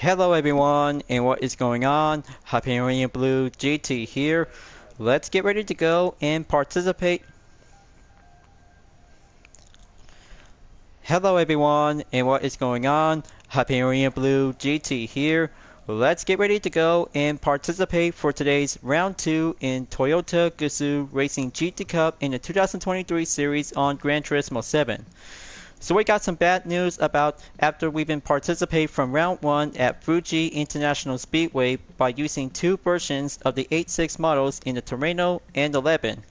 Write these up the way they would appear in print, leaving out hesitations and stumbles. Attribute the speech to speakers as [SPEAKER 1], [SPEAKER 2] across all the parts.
[SPEAKER 1] Hello everyone, and what is going on? Hyperion-Blue-GT here. Let's get ready to go and participate. Hello everyone, and what is going on? Hyperion-Blue-GT here. Let's get ready to go and participate for today's round 2 in Toyota Gazoo Racing GT Cup in the 2023 series on Gran Turismo 7. So we got some bad news about after we've been participating from round 1 at Fuji International Speedway by using two versions of the 86 models in the Torino and 11.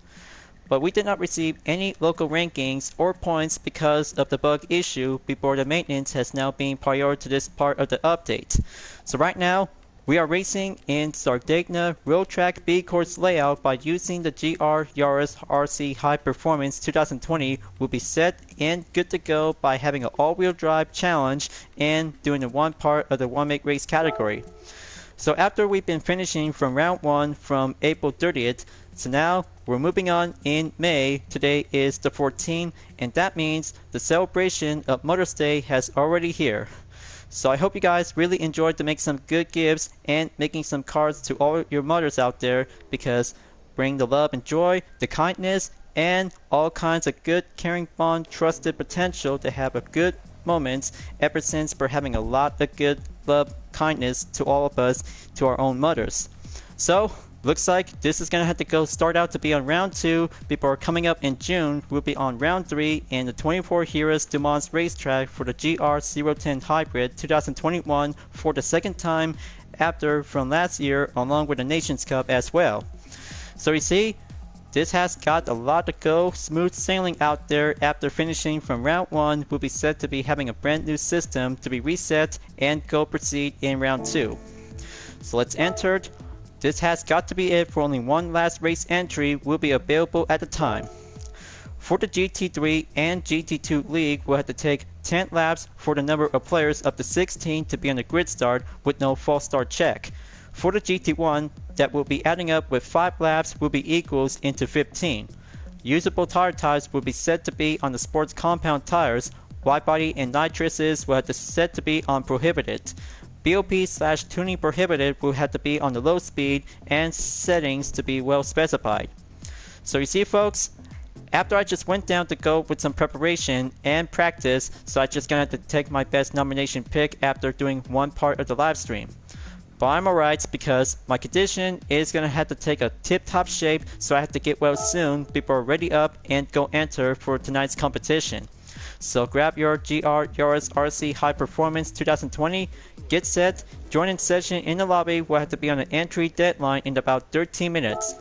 [SPEAKER 1] But we did not receive any local rankings or points because of the bug issue before the maintenance has now been prior to this part of the update. So right now, we are racing in Sardinia Road Track B course layout by using the GR Yaris RC High Performance 2020 will be set and good to go by having an all-wheel drive challenge and doing the one part of the one-make race category. So after we've been finishing from round 1 from April 30th, so now we're moving on in May. Today is the 14th, and that means the celebration of Mother's Day has already here. So I hope you guys really enjoyed to make some good gifts and making some cards to all your mothers out there, because bring the love and joy, the kindness, and all kinds of good, caring, fun, trusted potential to have a good moments ever since we're having a lot of good love, kindness to all of us, to our own mothers. So looks like this is going to have to go start out to be on round 2 before coming up in June. We'll be on round 3 in the 24 Heroes Du Mans racetrack for the GR010 Hybrid 2021 for the second time after from last year, along with the Nations Cup as well. So you see, this has got a lot to go smooth sailing out there. After finishing from round 1, we'll be set to be having a brand new system to be reset and go proceed in round 2. So let's enter. This has got to be it for only one last race entry will be available at the time. For the GT3 and GT2 League, we'll have to take 10 laps for the number of players up to 16 to be on the grid start with no false start check. For the GT1, that will be adding up with 5 laps will be equals into 15. Usable tire types will be set to be on the sports compound tires. Wide body and nitrous's will have to set to be on prohibited. BOP/tuning prohibited will have to be on the low speed and settings to be well specified. So you see folks, after I just went down to go with some preparation and practice, so I just gonna have to take my best nomination pick after doing one part of the live stream. But I'm alright because my condition is gonna have to take a tip-top shape, so I have to get well soon before ready up and go enter for tonight's competition. So grab your GR Yaris RC High Performance 2020, get set, join in session in the lobby. Will have to be on an entry deadline in about 13 minutes.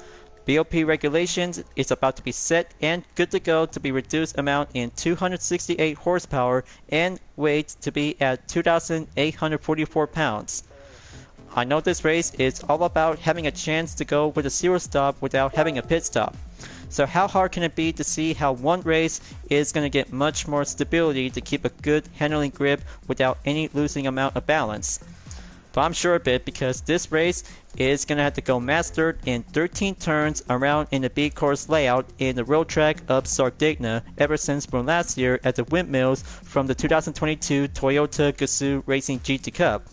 [SPEAKER 1] BOP regulations is about to be set and good to go to be reduced amount in 268 horsepower and weight to be at 2,844 pounds. I know this race is all about having a chance to go with a zero stop without having a pit stop. So how hard can it be to see how one race is going to get much more stability to keep a good handling grip without any losing amount of balance? But I'm sure of it because this race is going to have to go mastered in 13 turns around in the B course layout in the road track of Sardinia ever since from last year at the windmills from the 2022 Toyota Gazoo Racing GT Cup.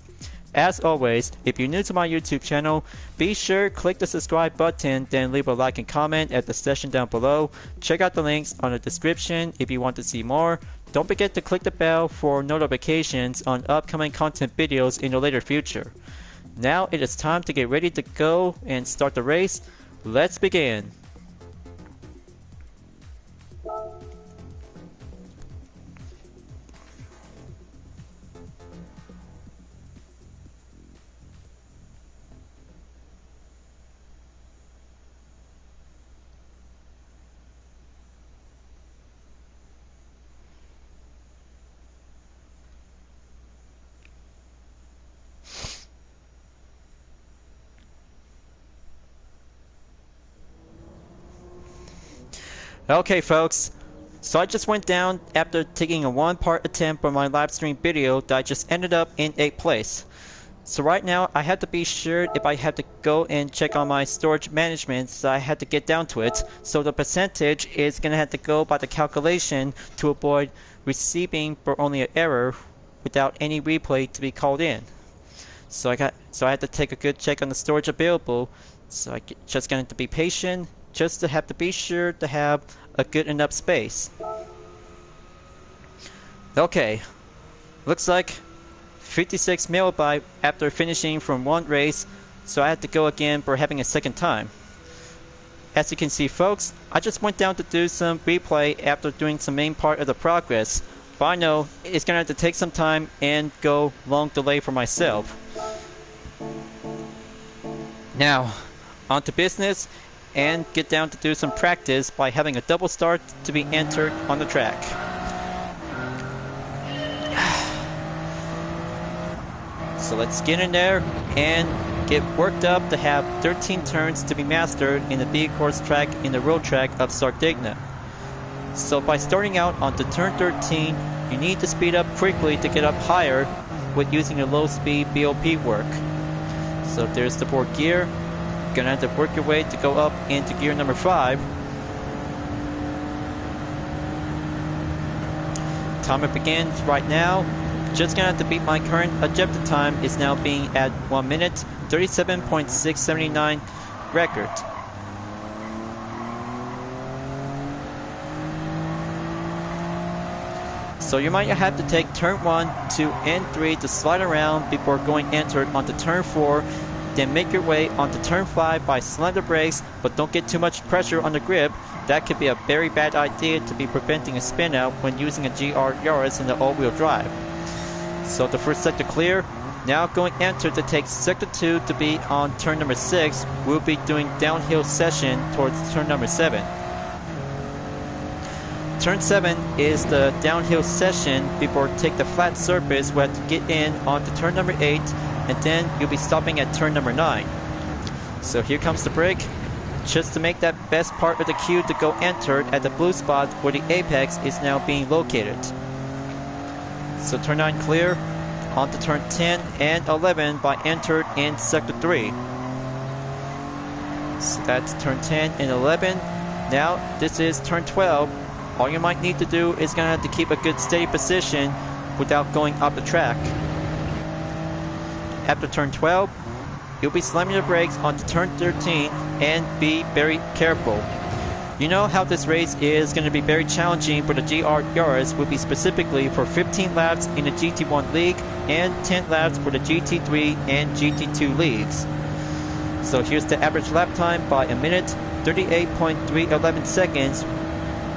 [SPEAKER 1] As always, if you're new to my YouTube channel, be sure to click the subscribe button, then leave a like and comment at the section down below. Check out the links on the description if you want to see more. Don't forget to click the bell for notifications on upcoming content videos in the later future. Now it is time to get ready to go and start the race. Let's begin. Okay folks, so I just went down after taking a one-part attempt on my live stream video that I just ended up in 8th place. So right now I have to be sure if I have to go and check on my storage management, so I had to get down to it. So the percentage is going to have to go by the calculation to avoid receiving for only an error without any replay to be called in. So I had to take a good check on the storage available. So just going to be patient, just to have to be sure to have a good enough space. Okay, looks like 56 megabyte after finishing from one race, so I had to go again for having a second time. As you can see, folks, I just went down to do some replay after doing some main part of the progress, but I know it's gonna have to take some time and go long delay for myself. Now, on to business, and get down to do some practice by having a double start to be entered on the track. So let's get in there and get worked up to have 13 turns to be mastered in the big horse track in the road track of Sardinia. So by starting out onto turn 13, you need to speed up quickly to get up higher with using a low speed BOP work. So there's the fourth gear. You're gonna have to work your way to go up into gear number 5. Timer begins right now. Just gonna have to beat my current objective time, is now being at 1 minute 37.679 record. So you might have to take turn 1, 2, and 3 to slide around before going entered onto turn 4, then make your way onto turn 5 by slamming the brakes, but don't get too much pressure on the grip. That could be a very bad idea to be preventing a spin out when using a GR Yaris in the all-wheel drive. So the first sector clear. Now going enter to take sector 2 to be on turn number 6. We'll be doing downhill session towards turn number 7. Turn 7 is the downhill session before take the flat surface where to get in onto turn number 8, and then you'll be stopping at turn number 9. So here comes the brake, just to make that best part of the queue to go entered at the blue spot where the apex is now being located. So turn 9 clear, onto turn 10 and 11 by entered in sector 3. So that's turn 10 and 11. Now this is turn 12. All you might need to do is gonna have to keep a good steady position without going up the track. After turn 12, you'll be slamming your brakes onto turn 13 and be very careful. You know how this race is going to be very challenging for the GR Yaris, will be specifically for 15 laps in the GT1 league and 10 laps for the GT3 and GT2 leagues. So here's the average lap time by a minute, 38.311 seconds,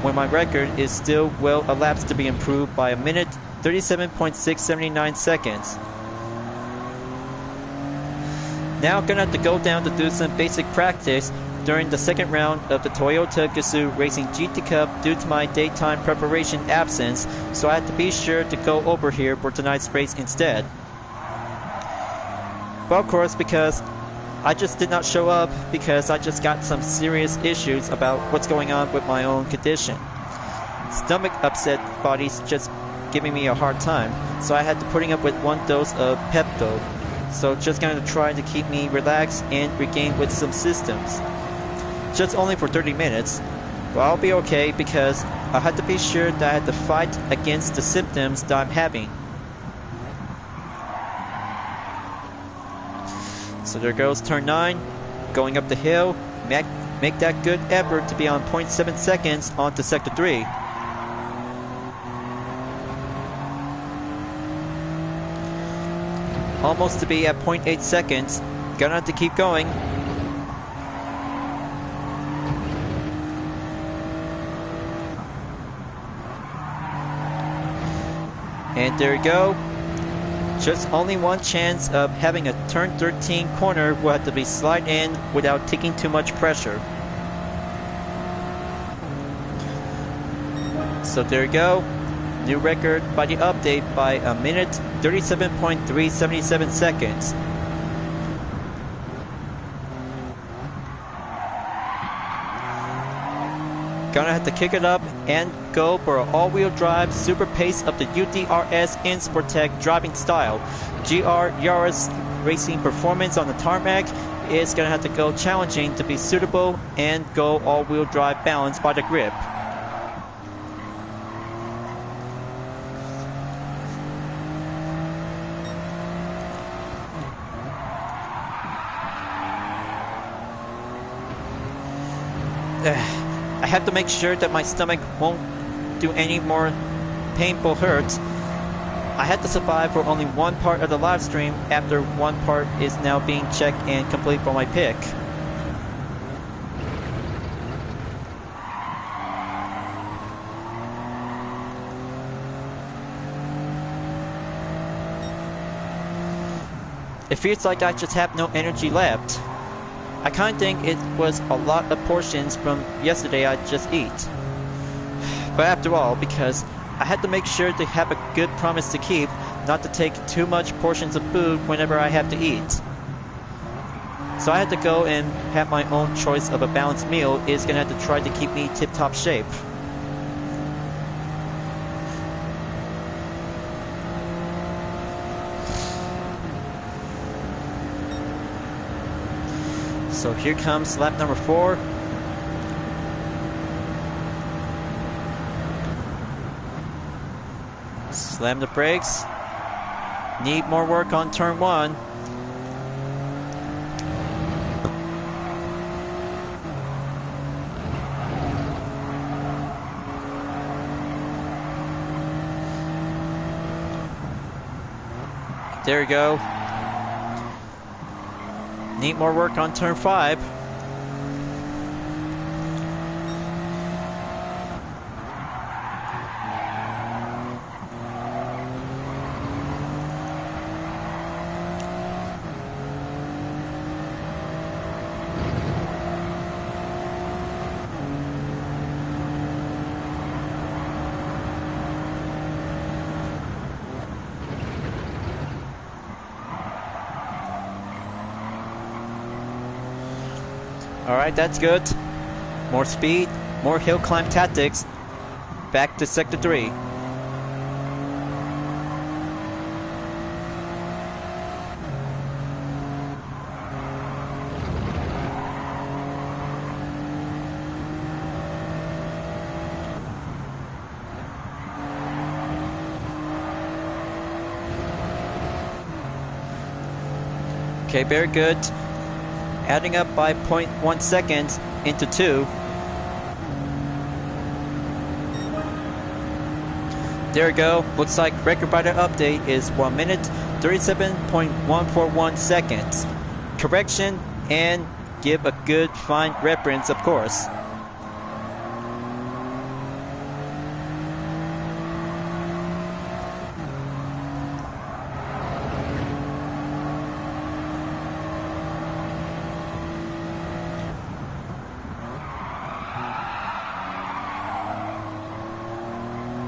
[SPEAKER 1] when my record is still well elapsed to be improved by a minute, 37.679 seconds. Now gonna have to go down to do some basic practice during the second round of the Toyota Gazoo Racing GT Cup due to my daytime preparation absence, so I had to be sure to go over here for tonight's race instead. Well, of course, because I just did not show up because I just got some serious issues about what's going on with my own condition. Stomach upset body's just giving me a hard time, so I had to putting up with 1 dose of Pepto. So just going to try to keep me relaxed and regain with some systems. Just only for 30 minutes, but I'll be okay because I had to be sure that I had to fight against the symptoms that I'm having. So there goes turn 9, going up the hill, make that good effort to be on 0.7 seconds onto sector 3. Almost to be at 0.8 seconds, gonna have to keep going. And there you go. Just only one chance of having a turn 13 corner will have to be slide in without taking too much pressure. So there you go. New record by the update by a minute, 37.377 seconds. Gonna have to kick it up and go for an all-wheel drive super pace of the UDRS in Sportec driving style. GR Yaris racing performance on the tarmac is gonna have to go challenging to be suitable and go all-wheel drive balance by the grip. I have to make sure that my stomach won't do any more painful hurts. I had to survive for only one part of the live stream after one part is now being checked and complete for my pick. It feels like I just have no energy left. I kinda think it was a lot of portions from yesterday I just eat. But after all, because I had to make sure to have a good promise to keep, not to take too much portions of food whenever I have to eat. So I had to go and have my own choice of a balanced meal is gonna have to try to keep me tip-top shape. So here comes lap number 4. Slam the brakes. Need more work on turn 1. There we go. Need more work on turn 5. Alright, that's good. More speed, more hill climb tactics. Back to sector 3. Okay, very good. Adding up by 0.1 seconds into 2. There we go. Looks like record by the update is 1 minute 37.141 seconds. Correction and give a good fine reference, of course.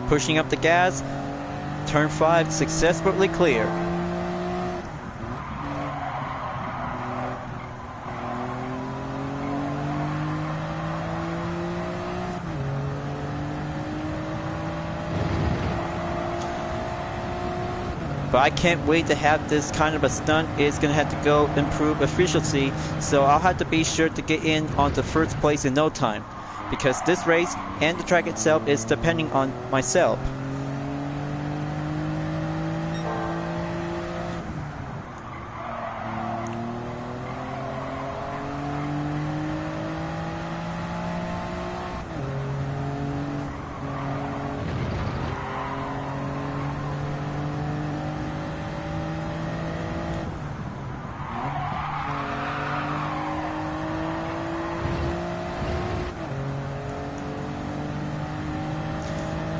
[SPEAKER 1] Pushing up the gas, turn 5 successfully clear. But I can't wait to have this kind of a stunt. It's gonna have to go improve efficiency, so I'll have to be sure to get in onto first place in no time, because this race and the track itself is depending on myself.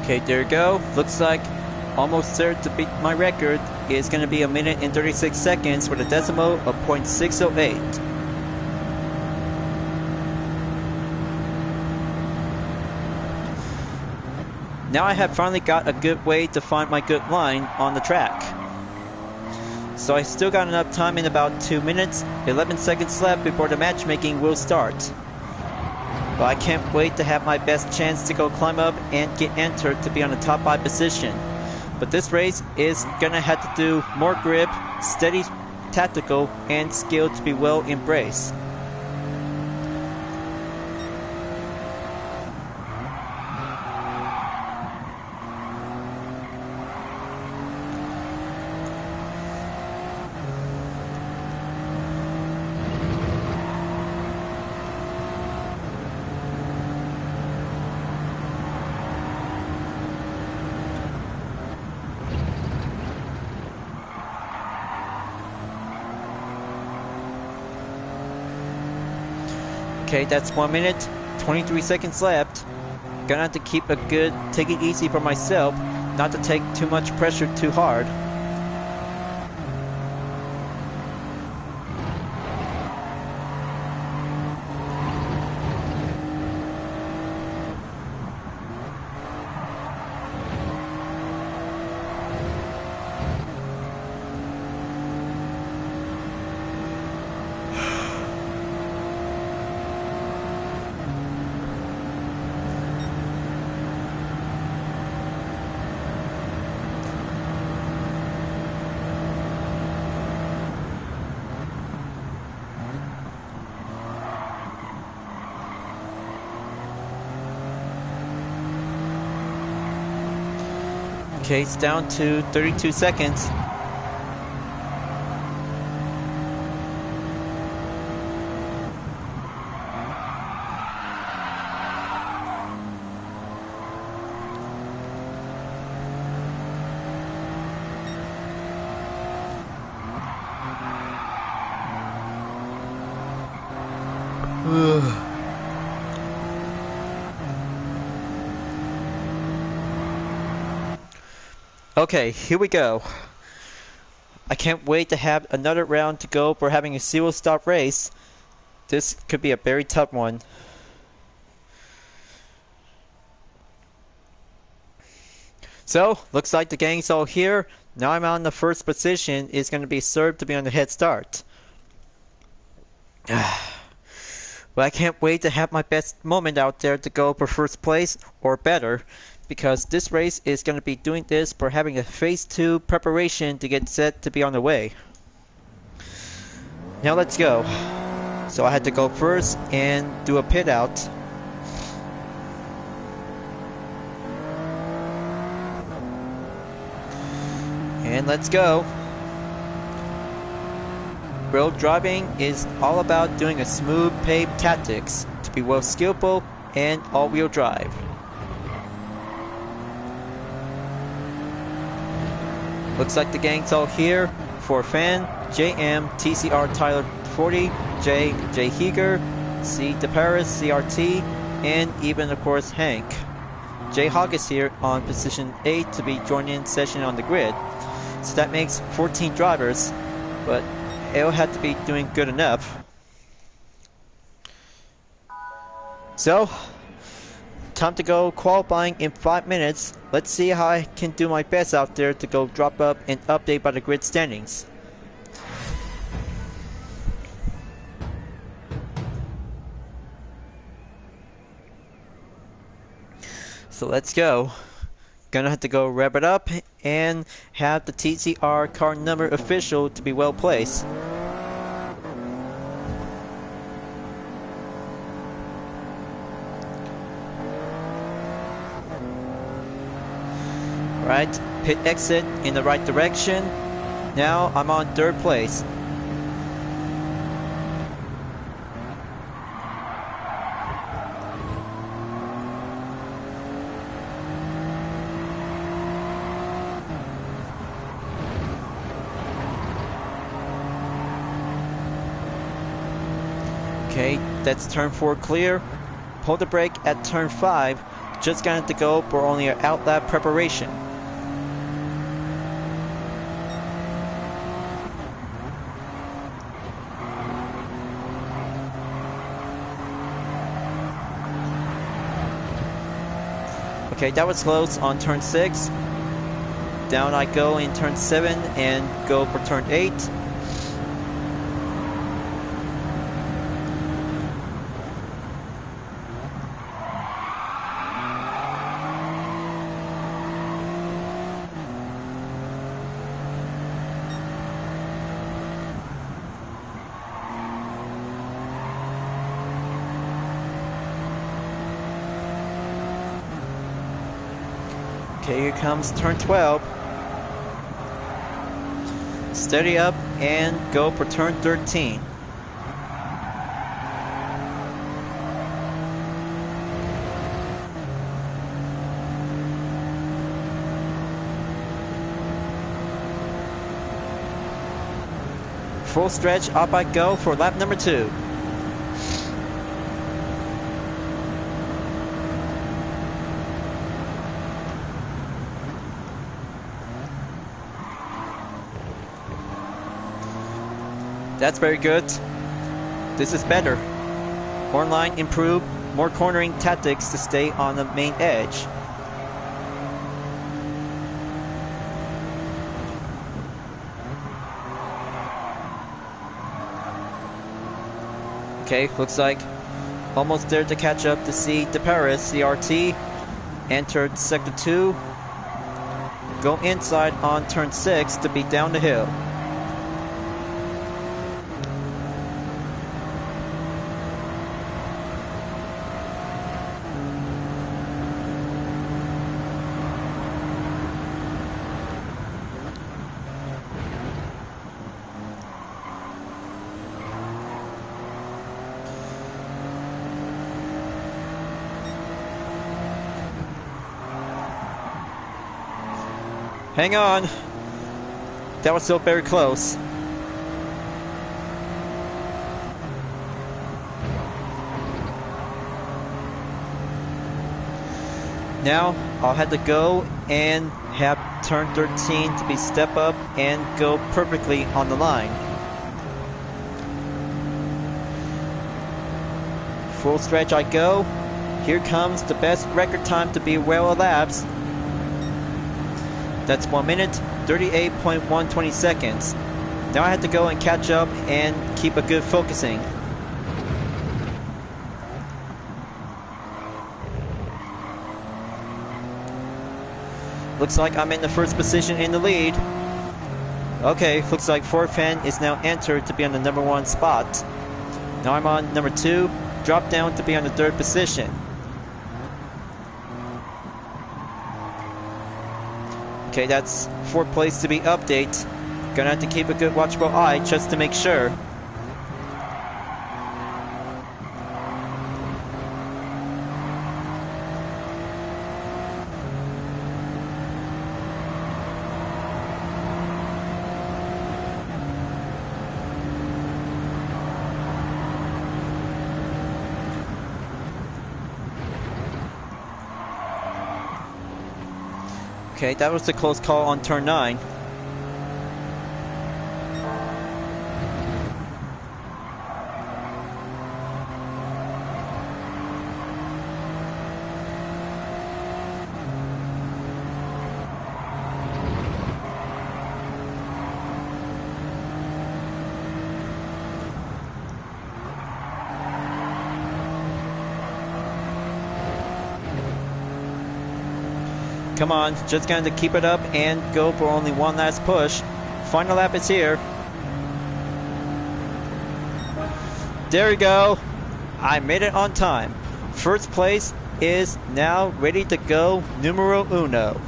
[SPEAKER 1] Okay, there we go. Looks like almost there to beat my record. It's going to be 1 minute and 36 seconds with a decimal of 0.608. Now I have finally got a good way to find my good line on the track. So I still got enough time in about 2 minutes, 11 seconds left before the matchmaking will start. But I can't wait to have my best chance to go climb up and get entered to be on the top 5 position. But this race is gonna have to do more grip, steady tactical, and skill to be well embraced. Okay, that's 1 minute, 23 seconds left. Gonna have to keep a good, take it easy for myself, not to take too much pressure too hard. Okay, it's down to 32 seconds. Okay, here we go. I can't wait to have another round to go for having a zero stop race. This could be a very tough one. So, looks like the gang's all here. Now I'm on the first position. It's going to be served to be on the head start. But I can't wait to have my best moment out there to go for first place or better, because this race is going to be doing this for having a phase 2 preparation to get set to be on the way. Now let's go. So I had to go first and do a pit out. And let's go. Road driving is all about doing a smooth paved tactics to be well skillful and all-wheel drive. Looks like the gang's all here. For Fan, JM, TCR Tyler 40, J Heger, C DeParis, CRT, and even of course Hank. J Hog is here on position 8 to be joining session on the grid. So that makes 14 drivers, but it'll have to be doing good enough. So, time to go qualifying in 5 minutes. Let's see how I can do my best out there to go drop up and update by the grid standings. So let's go. Gonna have to go rev it up and have the TCR car number official to be well placed. Right, pit exit in the right direction. Now I'm on 3rd place. Okay, that's turn 4 clear. Pull the brake at turn 5. Just gonna have to go for only an outlap preparation. Okay, that was close on turn 6. Down I go in turn 7 and go for turn 8. Okay, here comes turn 12. Steady up and go for turn 13. Full stretch, up I go for lap number 2. That's very good. This is better. Hornline improved, more cornering tactics to stay on the main edge. Okay, looks like almost there to catch up to see De Paris, CRT. Entered sector 2. Go inside on turn 6 to be down the hill. Hang on. That was still very close. Now I'll have to go and have turn 13 to be step up and go perfectly on the line. Full stretch I go. Here comes the best record time to be well elapsed. That's 1 minute, 38.120 seconds. Now I have to go and catch up and keep a good focusing. Looks like I'm in the first position in the lead. Okay, looks like Ford Fan is now entered to be on the number 1 spot. Now I'm on number 2, drop down to be on the 3rd position. Okay, that's 4th place to be update. Gonna have to keep a good watchful eye just to make sure. Okay, that was a close call on turn 9. Come on, just going to keep it up and go for only one last push. Final lap is here. There we go. I made it on time. First place is now ready to go, numero uno.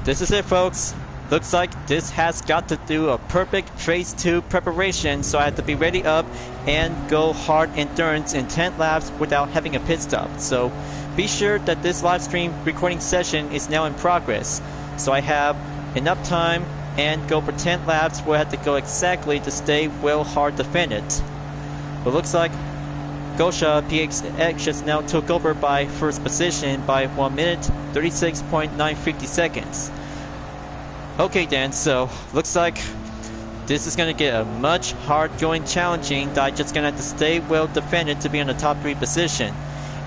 [SPEAKER 1] This is it, folks. Looks like this has got to do a perfect phase 2 preparation, so I have to be ready up and go hard endurance in 10 laps without having a pit stop. So be sure that this live stream recording session is now in progress. So I have enough time and go for 10 laps where I have to go exactly to stay well hard to fin it. But looks like Gosha PXX just now took over by first position by 1 minute 36.950 seconds. Okay then, so looks like this is going to get a much hard going challenging that I'm just going to have to stay well defended to be on the top 3 position.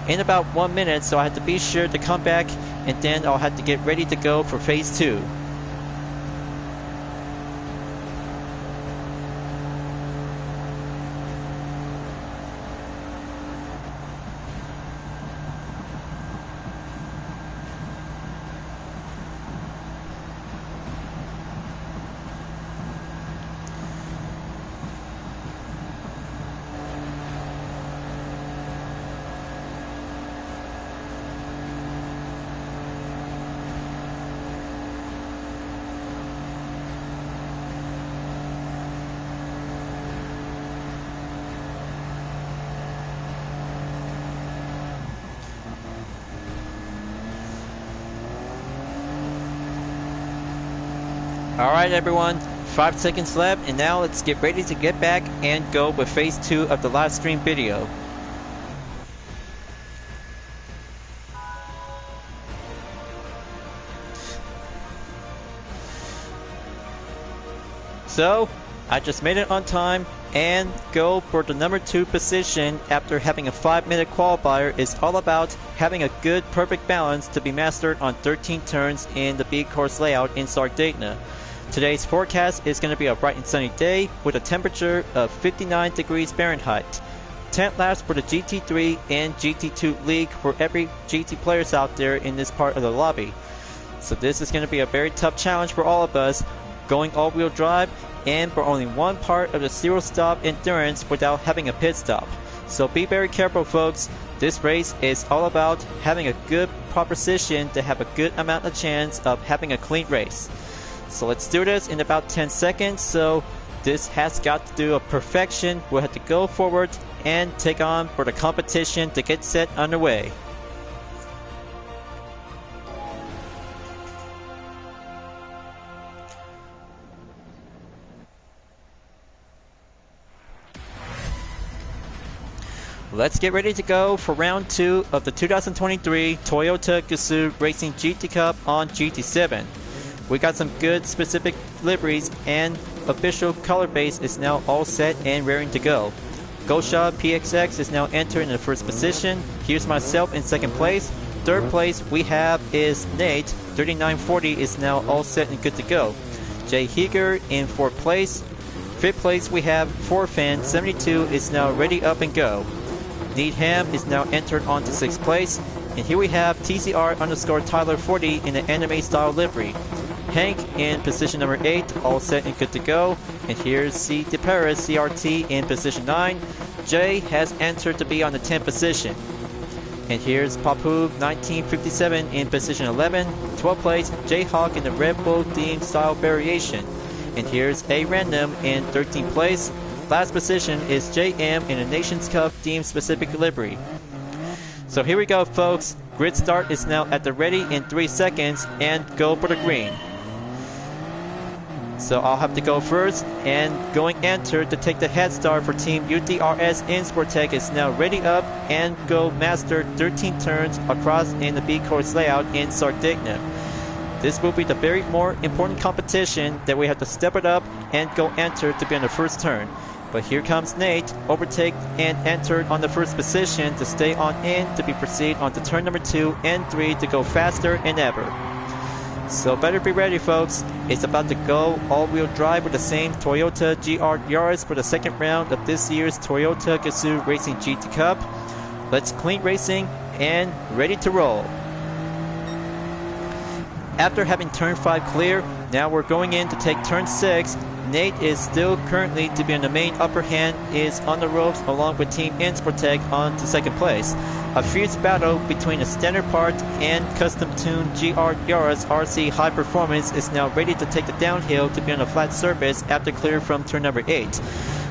[SPEAKER 1] In about 1 minute, so I have to be sure to come back and then I'll have to get ready to go for phase 2. Alright everyone, 5 seconds left, and now let's get ready to get back and go with phase 2 of the live stream video. So, I just made it on time and go for the number 2 position after having a 5-minute qualifier. Is all about having a good perfect balance to be mastered on 13 turns in the B course layout in Sardinia. Today's forecast is going to be a bright and sunny day with a temperature of 59 degrees Fahrenheit. 10 laps for the GT3 and GT2 league for every GT players out there in this part of the lobby. So this is going to be a very tough challenge for all of us, going all-wheel drive and for only one part of the zero-stop endurance without having a pit stop. So be very careful, folks. This race is all about having a good proper position to have a good amount of chance of having a clean race. So let's do this in about 10 seconds. So this has got to do a perfection. We'll have to go forward and take on for the competition to get set underway. Let's get ready to go for round 2 of the 2023 Toyota Gazoo Racing GT Cup on GT7. We got some good specific liveries and official color base is now all set and raring to go. Gosha PXX is now entered in the first position. Here's myself in second place. Third place we have is Nate. 3940 is now all set and good to go. Jay Heger in fourth place. Fifth place we have Forfan 72 is now ready up and go. Needham is now entered onto sixth place. And here we have TCR_Tyler 40 in the anime style livery. Hank in position number 8, all set and good to go. And here's C. DeParis CRT in position 9. Jay has entered to be on the 10th position. And here's Papu 1957 in position 11. 12th place, Jayhawk in the Red Bull theme style variation. And here's A Random in 13th place. Last position is JM in a Nations Cup theme specific livery. So here we go, folks. Grid start is now at the ready in 3 seconds and go for the green. So I'll have to go first, and going enter to take the head start for Team UTRS in Sportec is now ready up and go master 13 turns across in the B course layout in Sardinia. This will be the very more important competition that we have to step it up and go enter to be on the first turn. But here comes Nate, overtake and entered on the first position to stay on in to be proceed on to turn number 2 and 3 to go faster than ever. So better be ready, folks. It's about to go all-wheel drive with the same Toyota GR Yaris for the second round of this year's Toyota Gazoo Racing GT Cup. Let's clean racing and ready to roll. After having turn 5 clear, now we're going in to take turn 6. Nate is still currently to be on the main upper hand, is on the ropes along with Team Insportec on to second place. A fierce battle between a standard part and custom-tuned GR Yaris RC High Performance is now ready to take the downhill to be on a flat surface after clear from turn number 8.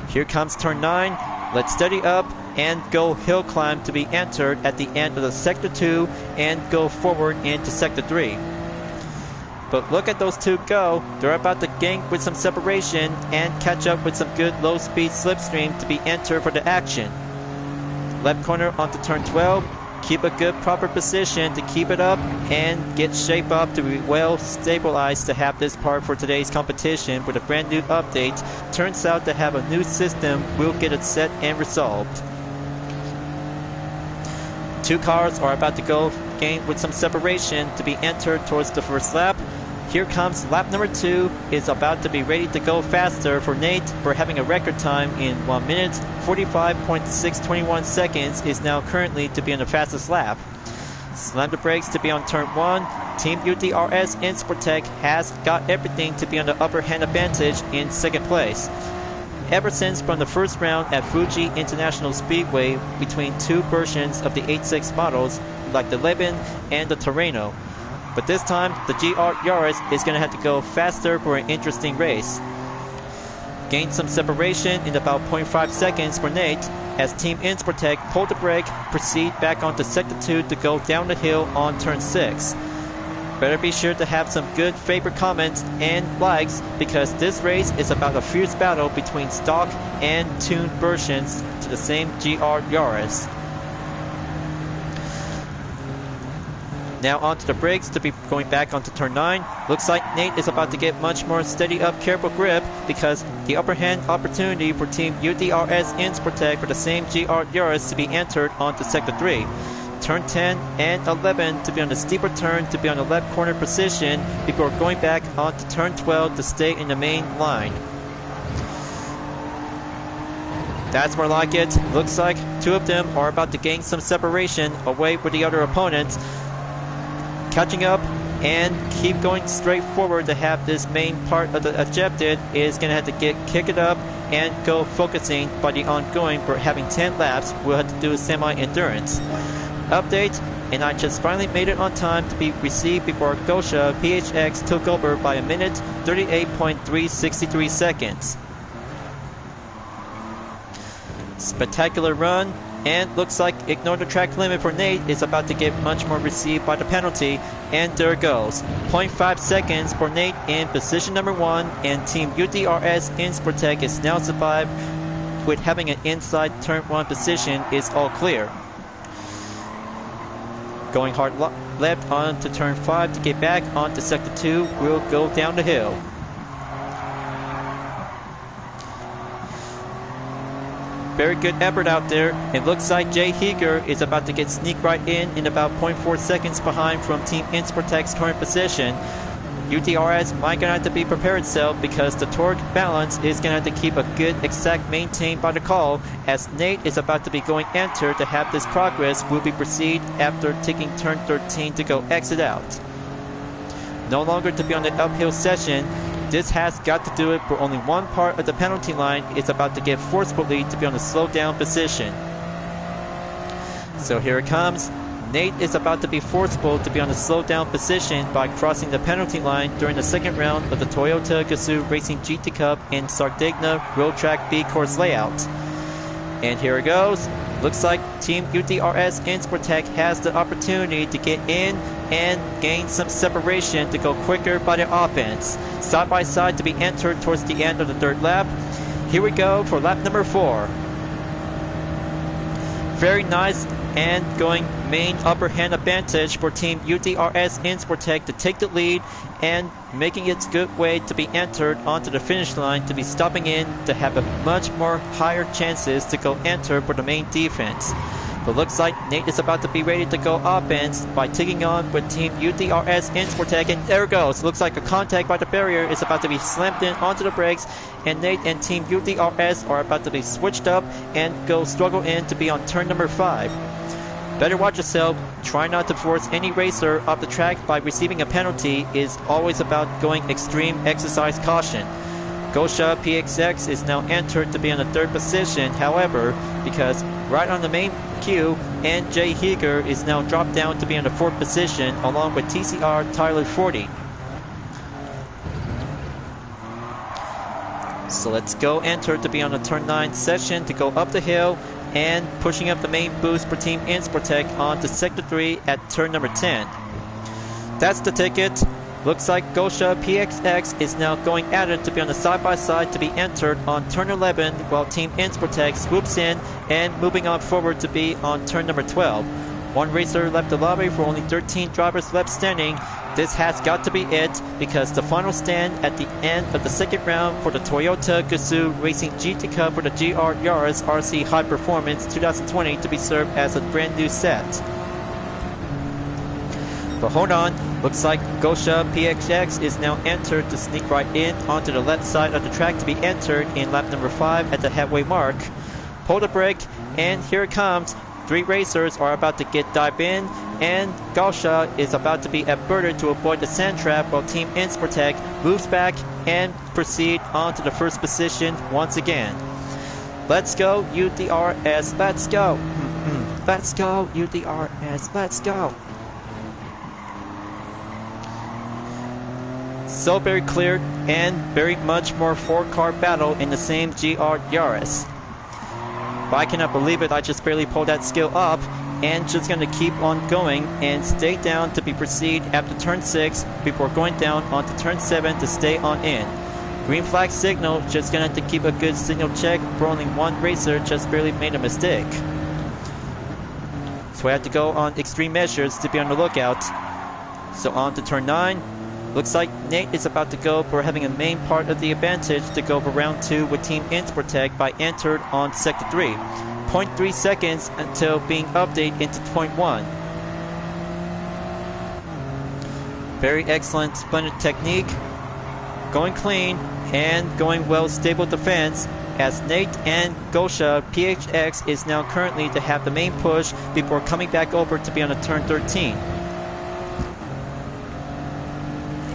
[SPEAKER 1] Here comes turn 9. Let's steady up and go hill climb to be entered at the end of the sector 2 and go forward into sector 3. But look at those two go. They're about to gain with some separation and catch up with some good low-speed slipstream to be entered for the action. Left corner onto turn 12. Keep a good proper position to keep it up and get shape up to be well stabilized to have this part for today's competition with a brand new update. Turns out to have a new system. We'll get it set and resolved. Two cars are about to go gain with some separation to be entered towards the first lap. Here comes lap number 2, is about to be ready to go faster for Nate for having a record time in 1 minute, 45.621 seconds is now currently to be on the fastest lap. Slam the brakes to be on turn 1. Team UTRS in Sportec has got everything to be on the upper hand advantage in second place. Ever since from the first round at Fuji International Speedway between two versions of the 86 models like the Levin and the Terreno. But this time, the GR Yaris is going to have to go faster for an interesting race. Gain some separation in about 0.5 seconds for Nate as Team Insportec pull the brake, proceed back onto Sector 2 to go down the hill on turn 6. Better be sure to have some good favorite comments and likes because this race is about a fierce battle between stock and tuned versions to the same GR Yaris. Now onto the brakes to be going back onto turn 9. Looks like Nate is about to get much more steady up, careful grip because the upper hand opportunity for Team UDRS Insportec for the same GR Yaris to be entered onto Sector 3. Turn 10 and 11 to be on the steeper turn to be on the left corner position before going back onto turn 12 to stay in the main line. That's more like it. Looks like two of them are about to gain some separation away with the other opponents. Catching up and keep going straight forward to have this main part of the objective is going to have to kick it up and go focusing by the ongoing. For having 10 laps, we'll have to do semi-endurance. Update, and I just finally made it on time to be received before Gosha PHX took over by a minute 38.363 seconds. Spectacular run, and looks like ignore the track limit for Nate is about to get much more received by the penalty, and there it goes. 0.5 seconds for Nate in position number 1, and Team UDRS Insportec is now survived with having an inside turn 1 position is all clear. Going hard left on to turn 5 to get back onto sector 2, we'll go down the hill. Very good effort out there. It looks like Jay Heger is about to get sneak right in about 0.4 seconds behind from Team Insportec's current position. UDRS might gonna have to be prepared itself because the torque balance is gonna have to keep a good exact maintained by the call, as Nate is about to be going enter to have this progress will be proceed after taking turn 13 to go exit out. No longer to be on the uphill session. This has got to do it for only one part of the penalty line. It's about to get forcefully to be on the slow down position. So here it comes. Nate is about to be forceful to be on the slow down position by crossing the penalty line during the second round of the Toyota Gazoo Racing GT Cup in Sardegna Road Track B course layout. And here it goes. Looks like Team UDRS Insportec has the opportunity to get in and gain some separation to go quicker by the offense. Side by side to be entered towards the end of the third lap. Here we go for lap number 4. Very nice and going main upper hand advantage for Team UDRS Insportec to take the lead and making its good way to be entered onto the finish line to be stopping in to have a much more higher chances to go enter for the main defense. But looks like Nate is about to be ready to go offense by taking on with Team UDRS Insportec, and there it goes. Looks like a contact by the barrier is about to be slammed in onto the brakes, and Nate and Team UDRS are about to be switched up and go struggle in to be on turn number 5. Better watch yourself. Try not to force any racer off the track by receiving a penalty. Is always about going extreme exercise caution. Gosha PXX is now entered to be on the 3rd position, however, because right on the main queue, and Jay Heger is now dropped down to be on the 4th position along with TCR Tyler 40. So let's go enter to be on the turn 9 session to go up the hill and pushing up the main boost for Team Insportec onto sector 3 at turn number 10. That's the ticket. Looks like Gosha PXX is now going at it to be on the side-by-side to be entered on turn 11 while Team Insportec swoops in and moving on forward to be on turn number 12. One racer left the lobby for only 13 drivers left standing. This has got to be it because the final stand at the end of the second round for the Toyota Gazoo Racing GT Cup for the GR Yaris RC High Performance 2020 to be served as a brand new set. But hold on, looks like Gosha PXX is now entered to sneak right in onto the left side of the track to be entered in lap number 5 at the halfway mark. Pull the brake, and here it comes. 3 racers are about to get dive in, and Gosha is about to be averted to avoid the sand trap while Team Insportec moves back and proceed onto the 1st position once again. Let's go UDRS, let's go. Let's go UDRS, let's go. So very clear and very much more 4-car battle in the same GR Yaris. But I cannot believe it, I just barely pulled that skill up and just going to keep on going and stay down to be proceed after turn 6 before going down onto turn 7 to stay on in. Green flag signal, just going to have to keep a good signal check for only one racer just barely made a mistake. So I have to go on extreme measures to be on the lookout. So on to turn 9. Looks like Nate is about to go for having a main part of the advantage to go for round 2 with Team Insportec by entered on sector 3. 0.3 seconds until being updated into 0.1. Very excellent, splendid technique. Going clean and going well, stable defense as Nate and Gosha PHX is now currently to have the main push before coming back over to be on a turn 13.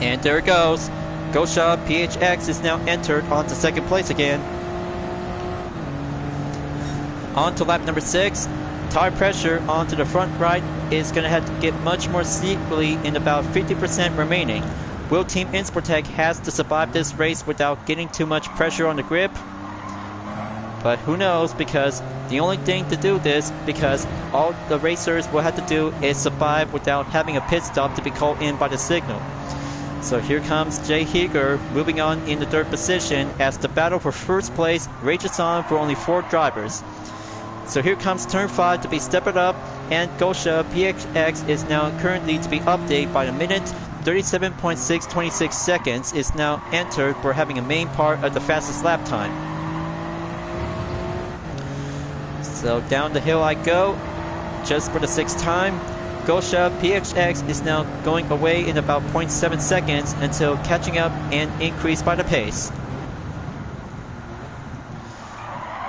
[SPEAKER 1] And there it goes. Gosha PHX is now entered onto second place again. On to lap number 6. Tire pressure onto the front right is going to have to get much more steeply in about 50% remaining. Will Team Insportec has to survive this race without getting too much pressure on the grip? But who knows, because the only thing to do this, because all the racers will have to do is survive without having a pit stop to be called in by the signal. So here comes Jay Heger moving on in the 3rd position as the battle for first place rages on for only 4 drivers. So here comes turn 5 to be stepped up, and Gosha PHX is now currently to be updated by a minute. 37.626 seconds is now entered for having a main part of the fastest lap time. So down the hill I go, just for the 6th time. Gosha PHX is now going away in about 0.7 seconds until catching up and increased by the pace.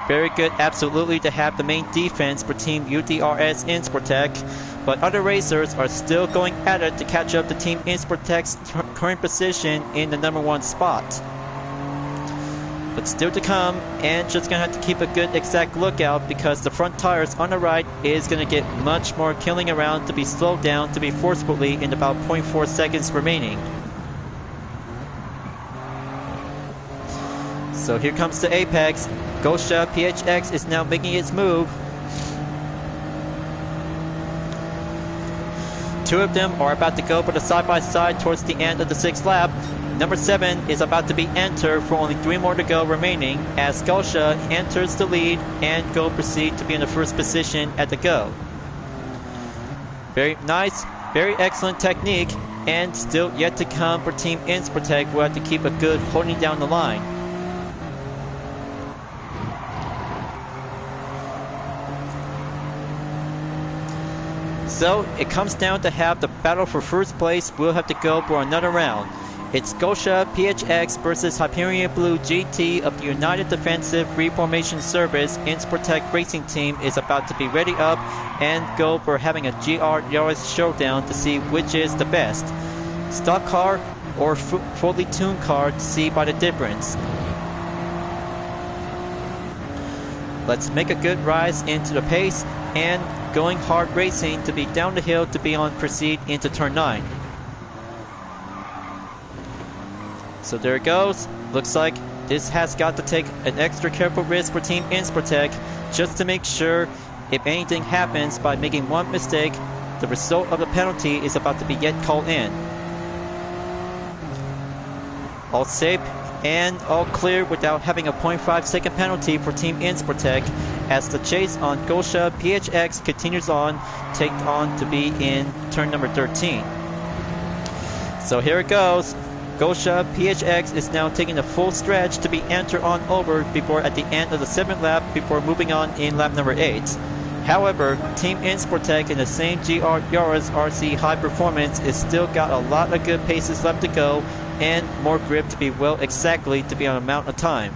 [SPEAKER 1] Very good, absolutely, to have the main defense for Team UDRS Insportec, but other racers are still going at it to catch up to Team Insportec's current position in the number 1 spot. But still to come, and just gonna have to keep a good exact lookout because the front tires on the right is gonna get much more killing around to be slowed down to be forcefully in about 0.4 seconds remaining. So here comes the apex. Gosha PHX is now making its move. 2 of them are about to go for the side-by-side towards the end of the 6th lap. Number 7 is about to be entered for only 3 more to go remaining as Gosha enters the lead and go proceed to be in the 1st position at the go. Very nice, very excellent technique, and still yet to come for Team Insportec who have to keep a good holding down the line. So it comes down to have the battle for first place. We'll have to go for another round. It's Gosha PHX versus Hyperion-Blue-GT of the United Defensive Reformation Service. Insportec Racing Team is about to be ready up and go for having a GR Yaris showdown to see which is the best. Stock car or fully tuned car to see by the difference. Let's make a good rise into the pace and going hard racing to be down the hill to be on proceed into turn 9. So there it goes. Looks like this has got to take an extra careful risk for Team Insportec just to make sure if anything happens by making one mistake, the result of the penalty is about to be yet called in. All safe and all clear without having a 0.5 second penalty for Team Insportec as the chase on Gosha PHX continues on, take on to be in turn number 13. So here it goes. Gosha PHX is now taking a full stretch to be entered on over before at the end of the 7th lap before moving on in lap number 8. However, Team Insportec in the same GR Yaris RC High Performance is still got a lot of good paces left to go and more grip to be well exactly to be on amount of time.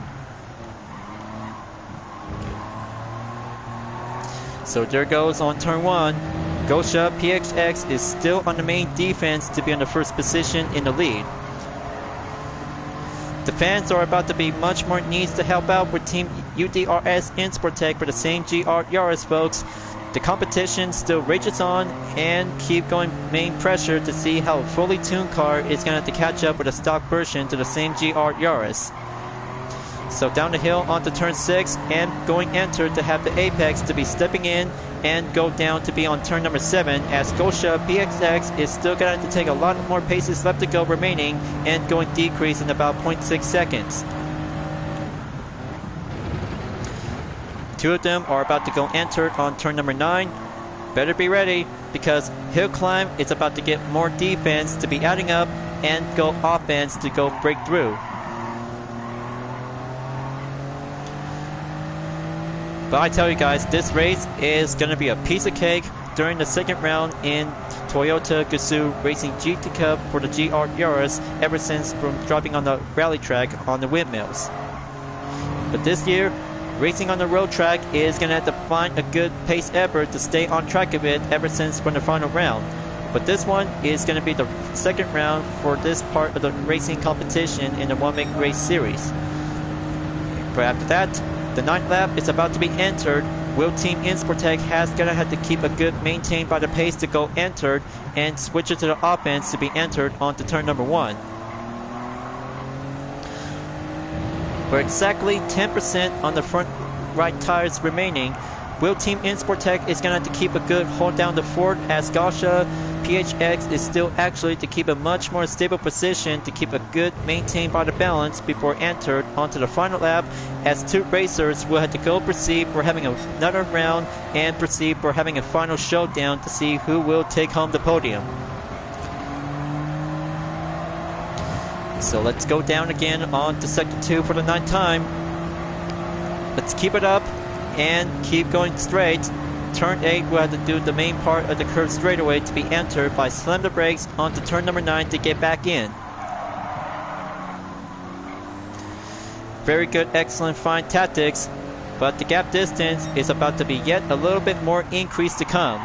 [SPEAKER 1] So there goes on turn 1. Gosha PHX is still on the main defense to be on the 1st position in the lead. The fans are about to be much more needs to help out with Team UDRS Insportec for the same GR Yaris, folks. The competition still rages on and keep going main pressure to see how a fully tuned car is going to have to catch up with a stock version to the same GR Yaris. So down the hill onto turn 6 and going enter to have the apex to be stepping in and go down to be on turn number 7 as Gosha PXX is still going to have to take a lot more paces left to go remaining and going decrease in about 0.6 seconds. 2 of them are about to go enter on turn number 9. Better be ready. because hill climb is about to get more defense to be adding up and go offense to go break through. But I tell you guys, this race is going to be a piece of cake during the second round in Toyota Gazoo Racing GT Cup for the GR Yaris ever since from driving on the rally track on the windmills. But this year, racing on the road track is going to have to find a good pace effort to stay on track of it ever since from the final round. But this one is going to be the second round for this part of the racing competition in the One Make Race series. But after that, the 9th lap is about to be entered. Will Team Insportec has going to have to keep a good maintain by the pace to go entered and switch it to the offense to be entered onto turn number 1. We're exactly 10% on the front right tires remaining. Will Team Insportec is going to have to keep a good hold down the fort as Gazoo PHX is still actually to keep a much more stable position to keep a good maintain by the balance before entered onto the final lap, as two racers will have to go proceed for having another round and proceed for having a final showdown to see who will take home the podium. So let's go down again on to sector 2 for the 9th time. Let's keep it up and keep going straight. Turn 8 will have to do the main part of the curve straightaway to be entered by slam the brakes onto turn number 9 to get back in. Very good, excellent, fine tactics, but the gap distance is about to be yet a little bit more increased to come.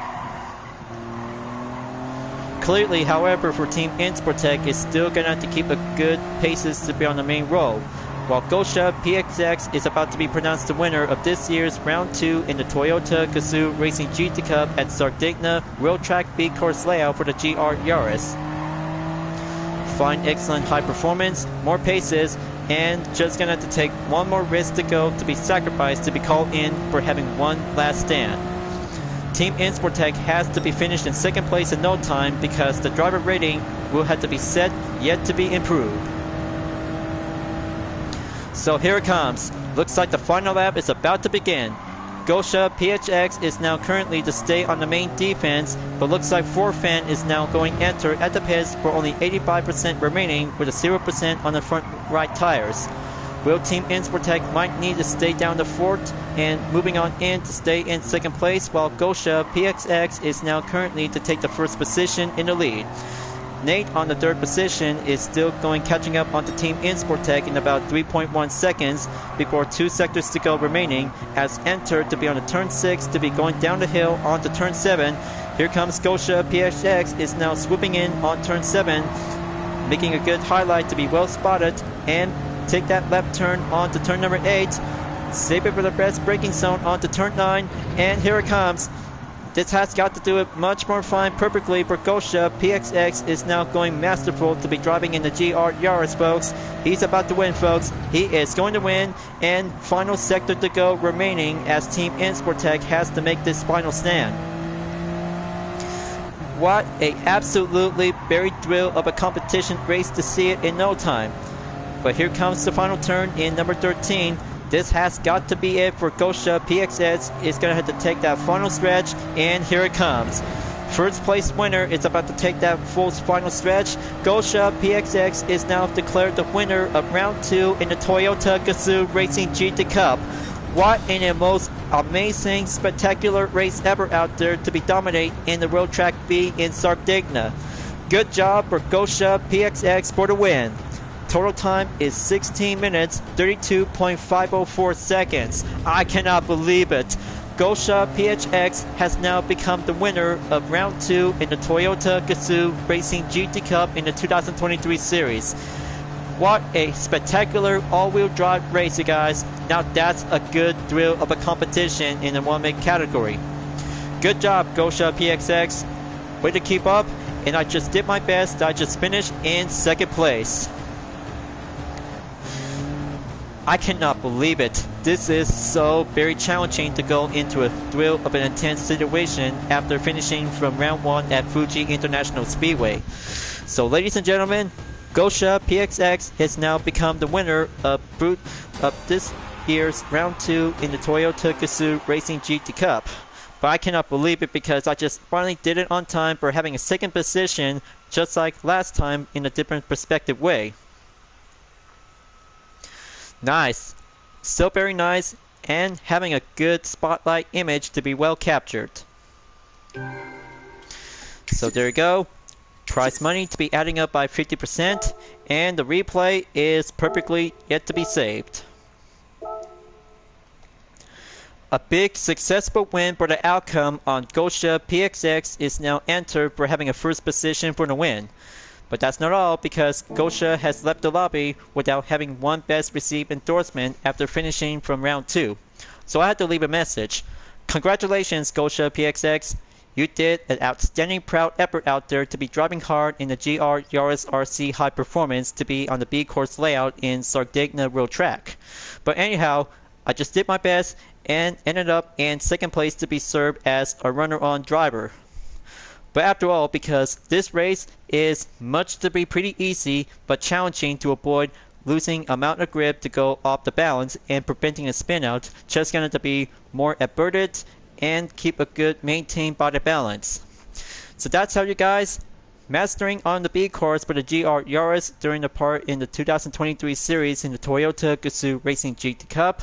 [SPEAKER 1] Clearly, however, for Team Insportec is still going to have to keep a good paces to be on the main row, while Gazoo PXX is about to be pronounced the winner of this year's Round 2 in the Toyota Gazoo Racing GT Cup at Sardegna Road Track B course layout for the GR Yaris. Fine, excellent, high performance, more paces, and just going to have to take one more risk to go to be sacrificed to be called in for having one last stand. Team Insportec has to be finished in second place in no time because the driver rating will have to be set yet to be improved. So here it comes. Looks like the final lap is about to begin. Gazoo PHX is now currently to stay on the main defense, but looks like Forfan is now going enter at the pits for only 85% remaining with a 0% on the front right tires. Will Team Insportec might need to stay down the fort and moving on in to stay in second place, while Gazoo PXX is now currently to take the first position in the lead. Nate on the third position is still catching up onto Team Insportec in about 3.1 seconds before 2 sectors to go remaining, as entered to be on the turn 6 to be going down the hill onto turn 7. Here comes Gazoo PXX is now swooping in on turn 7, making a good highlight to be well spotted and take that left turn onto turn number 8. Save it for the best braking zone onto turn 9, and here it comes. This has got to do it much more fine perfectly for Gazoo. PXX is now going masterful to be driving in the GR Yaris, folks. He's about to win, folks. He is going to win, and final sector to go remaining as Team Insportec has to make this final stand. What a absolutely very thrill of a competition race to see it in no time. But here comes the final turn in number 13. This has got to be it for Gazoo. PXX is going to have to take that final stretch, and here it comes. First place winner is about to take that full final stretch. Gazoo PXX is now declared the winner of Round 2 in the Toyota Gazoo Racing GT Cup. What a most amazing, spectacular race ever out there to be dominate in the Road Track B in Sardegna. Good job for Gazoo PXX for the win. Total time is 16 minutes, 32.504 seconds. I cannot believe it. Gazoo PHX has now become the winner of Round 2 in the Toyota Gazoo Racing GT Cup in the 2023 series. What a spectacular all-wheel drive race, you guys. Now that's a good thrill of a competition in the one-make category. Good job, Gazoo PXX. Way to keep up, and I just did my best. I just finished in second place. I cannot believe it. This is so very challenging to go into a thrill of an intense situation after finishing from round 1 at Fuji International Speedway. So ladies and gentlemen, Gazoo PXX has now become the winner of this year's round 2 in the Toyota Gazoo Racing GT Cup. but I cannot believe it because I just finally did it on time for having a second position, just like last time in a different perspective way. Nice. Still very nice, and having a good spotlight image to be well captured. So there you go. Prize money to be adding up by 50%, and the replay is perfectly yet to be saved. A big successful win for the outcome on Gosha PXX is now entered for having a first position for the win. But that's not all, because Gosha has left the lobby without having one best received endorsement after finishing from round 2. So I had to leave a message. Congratulations, Gosha PXX. You did an outstanding proud effort out there to be driving hard in the GR Yaris RC High Performance to be on the B course layout in Sardegna Road Track. But anyhow, I just did my best and ended up in second place to be served as a runner-on driver. But after all, because this race is much to be pretty easy but challenging to avoid losing amount of grip to go off the balance and preventing a spin out, just going to be more averted and keep a good maintained body balance. So that's how you guys mastering on the B course for the GR Yaris during the part in the 2023 series in the Toyota Gazoo Racing GT Cup.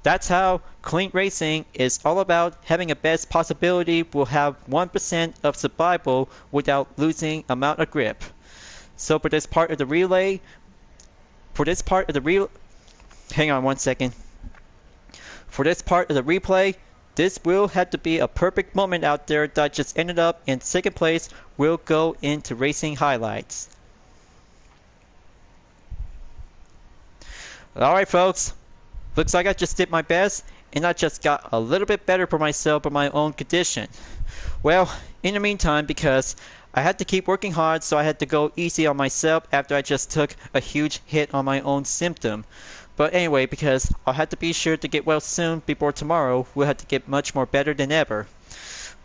[SPEAKER 1] That's how clean racing is all about. Having a best possibility will have 1% of survival without losing amount of grip. So for this part of the relay, hang on one second. For this part of the replay, this will have to be a perfect moment out there that just ended up in second place. We'll go into racing highlights. Alright folks, looks like I just did my best and I just got a little bit better for myself in my own condition. Well, in the meantime, because I had to keep working hard, so I had to go easy on myself after I just took a huge hit on my own symptom. But anyway, because I'll have to be sure to get well soon before tomorrow, we'll have to get much more better than ever.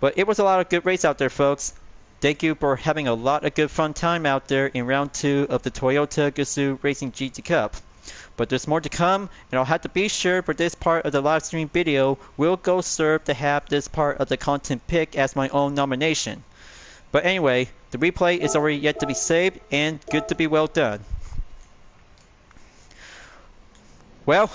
[SPEAKER 1] But it was a lot of good race out there, folks. Thank you for having a lot of good fun time out there in round 2 of the Toyota Gazoo Racing GT Cup. But there's more to come, and I'll have to be sure for this part of the live stream video, we'll go serve to have this part of the content pick as my own nomination. But anyway, the replay is already yet to be saved and good to be well done. Well,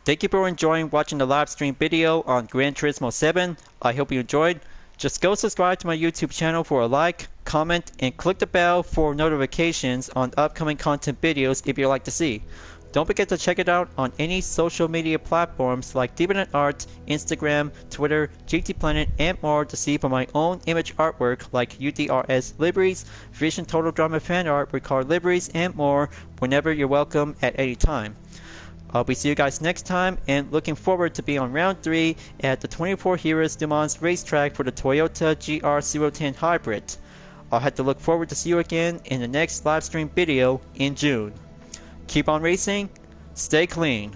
[SPEAKER 1] thank you for enjoying watching the live stream video on Gran Turismo 7. I hope you enjoyed. Just go subscribe to my YouTube channel for a like, comment, and click the bell for notifications on upcoming content videos if you'd like to see. Don't forget to check it out on any social media platforms like DeviantArt, Instagram, Twitter, GT Planet, and more to see for my own image artwork like UDRS liveries, Vision Total Drama fan art, Ricard liveries, and more whenever you're welcome at any time. I'll be see you guys next time, and looking forward to be on round 3 at the 24 Heroes Du Mans racetrack for the Toyota GR010 Hybrid. I'll have to look forward to see you again in the next live stream video in June. Keep on racing, stay clean.